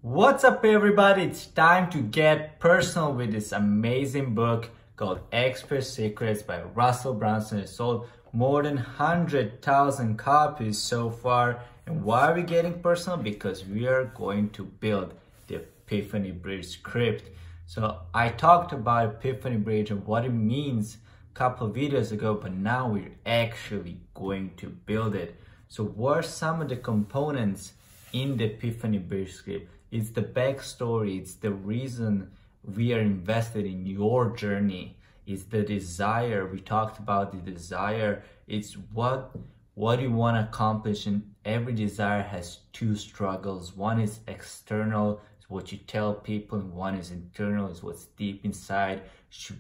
What's up everybody, it's time to get personal with this amazing book called Expert Secrets by Russell Brunson. It sold more than 100,000 copies so far. And why are we getting personal? Because we are going to build the Epiphany Bridge script. So I talked about Epiphany Bridge and what it means a couple of videos ago, but now we're actually going to build it. So what are some of the components in the Epiphany Bridge script? It's the backstory, it's the reason we are invested in your journey. It's the desire, we talked about the desire. It's what you want to accomplish, and every desire has two struggles. One is external, it's what you tell people, and one is internal, it's what's deep inside.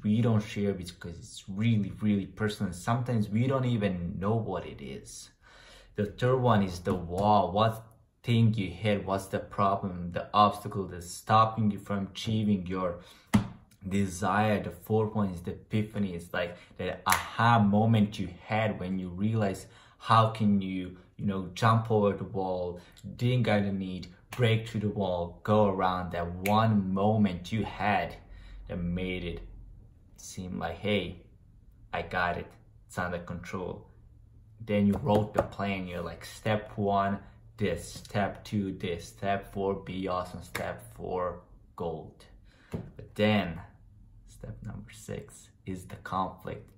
We don't share it because it's really personal. Sometimes we don't even know what it is. The third one is the wall. What thing you hit, what's the problem, the obstacle that's stopping you from achieving your desire. The fourth one is the epiphany. It's like that aha moment you had when you realize how can you jump over the wall, didn't got a need, break through the wall, go around. That one moment you had that made it seem like, hey, I got it, it's under control. Then you wrote the plan. You're like, step one, this, step two, this, step four, be awesome, step four, gold. But then step number 6 is the conflict.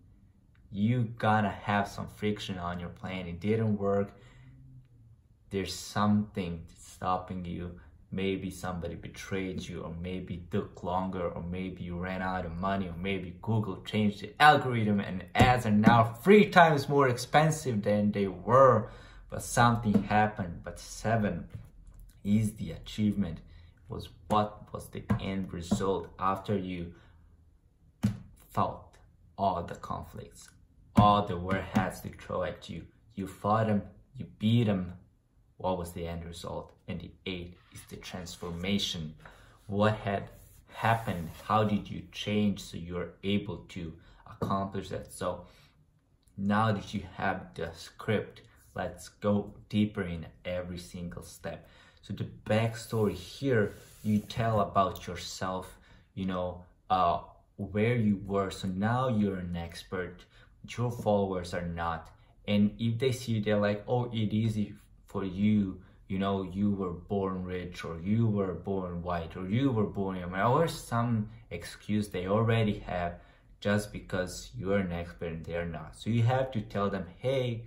You gotta have some friction on your plan. It didn't work. There's something stopping you. Maybe somebody betrayed you, or maybe it took longer, or maybe you ran out of money, or maybe Google changed the algorithm and ads are now 3 times more expensive than they were. But something happened. But 7 is the achievement. What was the end result after you fought all the conflicts, all the war hats they throw at you? You fought them, you beat them. What was the end result? And the 8 is the transformation. What had happened? How did you change so you're able to accomplish that? So now that you have the script, let's go deeper in every single step. So the backstory here, you tell about yourself, where you were. So now you're an expert, your followers are not. And if they see, they're like, oh, it's easy for you, you were born rich, or you were born white, or you were born or some excuse they already have just because you're an expert and they're not. So you have to tell them, hey,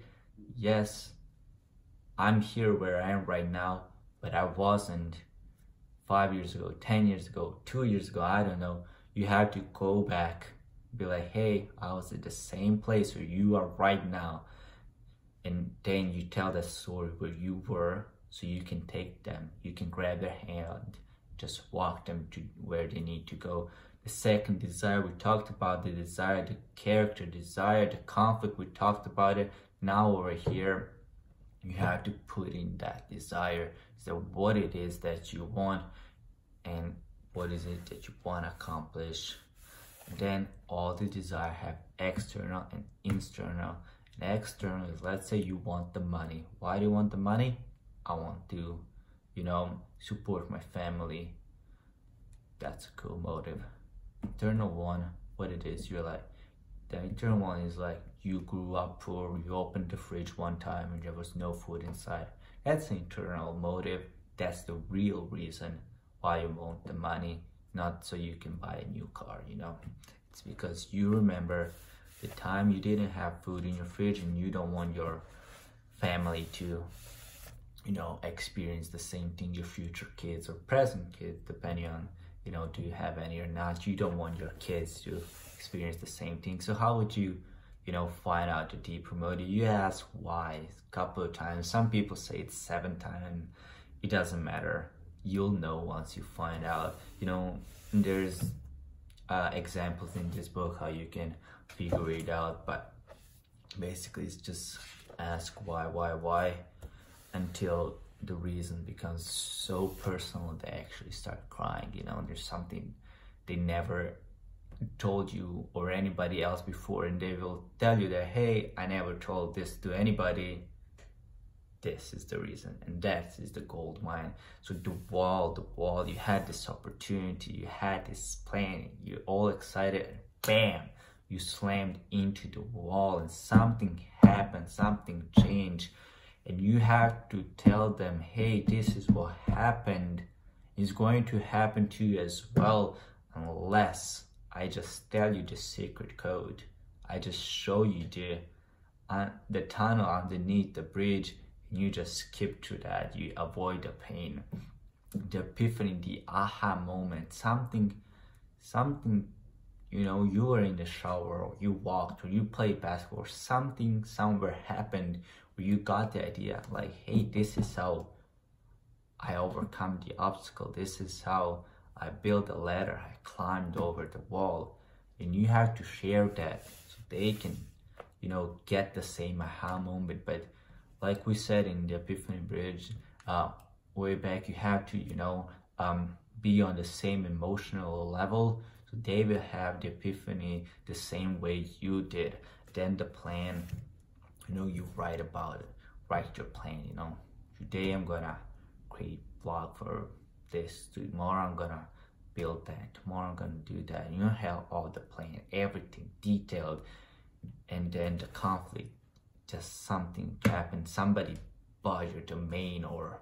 yes, I'm here where I am right now, but I wasn't 5 years ago, 10 years ago, 2 years ago, I don't know. You have to go back, be like, hey, I was at the same place where you are right now. And then you tell the story where you were, so you can take them, you can grab their hand, just walk them to where they need to go. The second desire, we talked about the desire, the character desire, the conflict, we talked about it. Now over here, you have to put in that desire. So what it is that you want, and what is it that you want to accomplish. And then all the desire have external and internal. And external is, let's say you want the money. Why do you want the money? I want to, support my family. That's a cool motive. Internal one, what it is, you're like, the internal one is like, you grew up poor, you opened the fridge one time and there was no food inside. That's the internal motive. That's the real reason why you want the money, not so you can buy a new car, It's because you remember the time you didn't have food in your fridge, and you don't want your family to, experience the same thing, your future kids or present kids, depending on, do you have any or not. You don't want your kids to experience the same thing. So how would you, find out the deeper motive? You ask why a couple of times. Some people say it's 7 times. It doesn't matter. You'll know once you find out. There's examples in this book how you can figure it out, but basically it's just ask why until the reason becomes so personal they actually start crying. There's something they never told you or anybody else before, and they will tell you that, hey, I never told this to anybody, this is the reason, and that is the gold mine. So the wall, you had this opportunity, you had this plan, you're all excited, and bam, you slammed into the wall, and something happened, something changed, and you have to tell them, hey, this is what happened. It's going to happen to you as well, unless I just tell you the secret code. I just show you the tunnel underneath the bridge, and you just skip through that. You avoid the pain, the epiphany, the aha moment, something, you know, you were in the shower, or you walked, or you played basketball, or something somewhere happened where you got the idea, like, hey, this is how I overcome the obstacle. This is how I built a ladder. I climbed over the wall. And you have to share that so they can, you know, get the same aha moment. But like we said in the Epiphany Bridge way back, you have to, you know, be on the same emotional level, so they will have the epiphany the same way you did. Then the plan, you know, you write about it, write your plan, you know, today I'm gonna create blog for this, tomorrow I'm gonna build that, tomorrow I'm gonna do that. You have all the plan, everything detailed, and then the conflict, just something happened, somebody bought your domain, or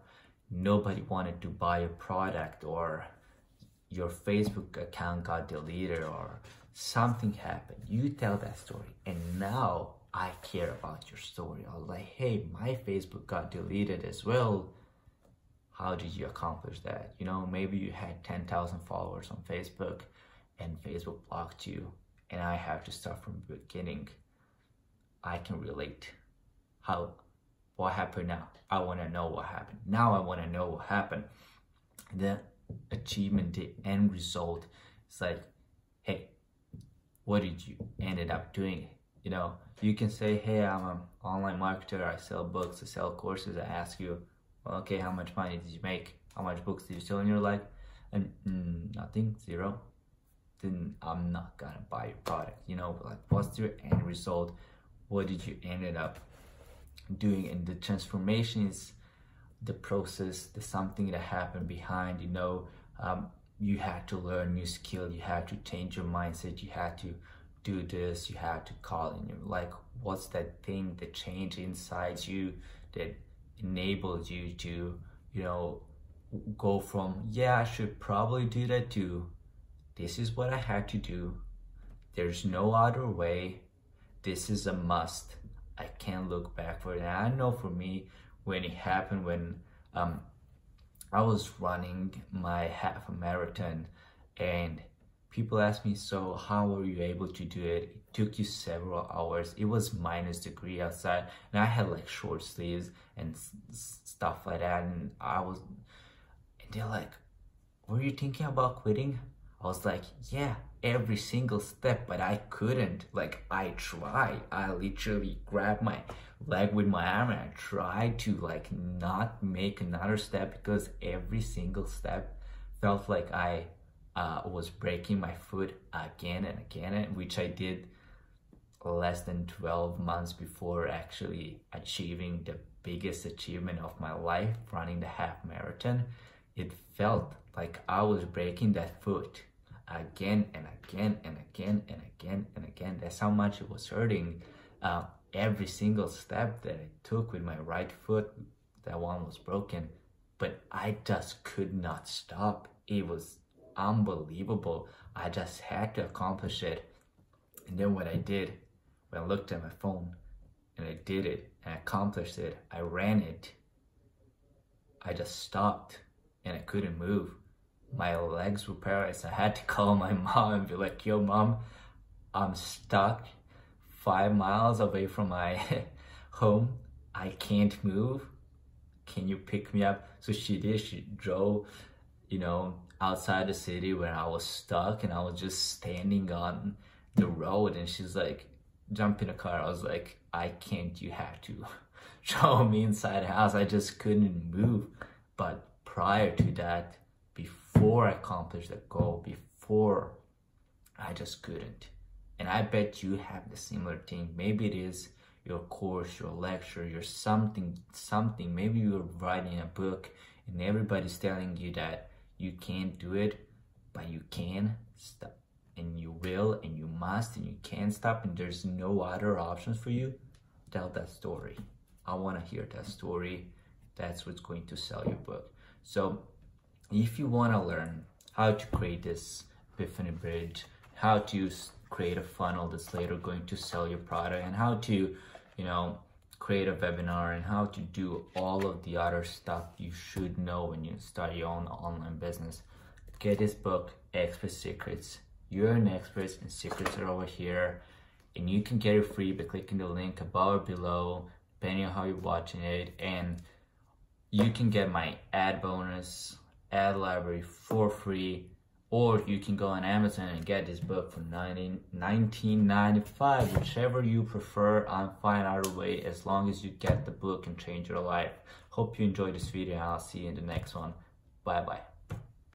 nobody wanted to buy a product, or your Facebook account got deleted, or something happened. You tell that story, and now I care about your story. I was like, hey, my Facebook got deleted as well. How did you accomplish that? You know, maybe you had 10,000 followers on Facebook and Facebook blocked you, and I have to start from the beginning. I can relate. What happened now? I want to know what happened. Now I want to know what happened. The achievement, the end result, it's like, hey, what did you ended up doing? You know, you can say, hey, I'm an online marketer. I sell books, I sell courses. I ask you, well, okay, how much money did you make? How much books did you sell in your life? And nothing, zero. Then I'm not gonna buy your product. You know, like, what's your end result? What did you ended up doing? And the transformation is the process, the something that happened behind. You know, you had to learn new skill, you had to change your mindset, you had to do this, you had to call in your, like, what's that thing that changed inside you that enabled you to, you know, go from, yeah, I should probably do that, to this is what I had to do, there's no other way, this is a must, I can't look back for it. And I know for me, when it happened, when I was running my half marathon, and people asked me, so how were you able to do it? It took you several hours. It was -degree outside, and I had like short sleeves and stuff like that. And they're like, were you thinking about quitting? I was like, yeah, every single step, but I couldn't. Like, I tried. I literally grabbed my leg with my arm and I tried to like not make another step, because every single step felt like I was breaking my foot again and again, which I did less than 12 months before actually achieving the biggest achievement of my life, running the half marathon. It felt like I was breaking that foot again and again and again and again and again. That's how much it was hurting. Every single step that I took with my right foot, that one was broken, but I just could not stop. It was unbelievable. I just had to accomplish it. And then what I did, when I looked at my phone and I did it and I accomplished it, I ran it, I just stopped and I couldn't move. My legs were paralyzed. I had to call my mom and be like, yo mom, I'm stuck 5 miles away from my home. I can't move. Can you pick me up? So she did. She drove, you know, outside the city where I was stuck, and I was just standing on the road, and she's like, jump in the car. I was like, I can't, you have to drove me inside the house. I just couldn't move. But prior to that, before I accomplished the goal, before, I just couldn't. And I bet you have the similar thing. Maybe it is your course, your lecture, your something. Maybe you're writing a book and everybody's telling you that you can't do it, but you can stop, and you will, and you must, and you can't stop, and there's no other options for you. Tell that story. I want to hear that story. That's what's going to sell your book. So if you want to learn how to create this Epiphany bridge, how to create a funnel that's later going to sell your product, and how to, create a webinar, and how to do all of the other stuff you should know when you start your own online business, get this book, Expert Secrets. You're an expert and secrets are over here, and you can get it free by clicking the link above or below, depending on how you're watching it. And you can get my ad bonus, ad library for free, or you can go on Amazon and get this book for $19.95, whichever you prefer. I'm fine either way, as long as you get the book and change your life. Hope you enjoyed this video, and I'll see you in the next one. Bye bye.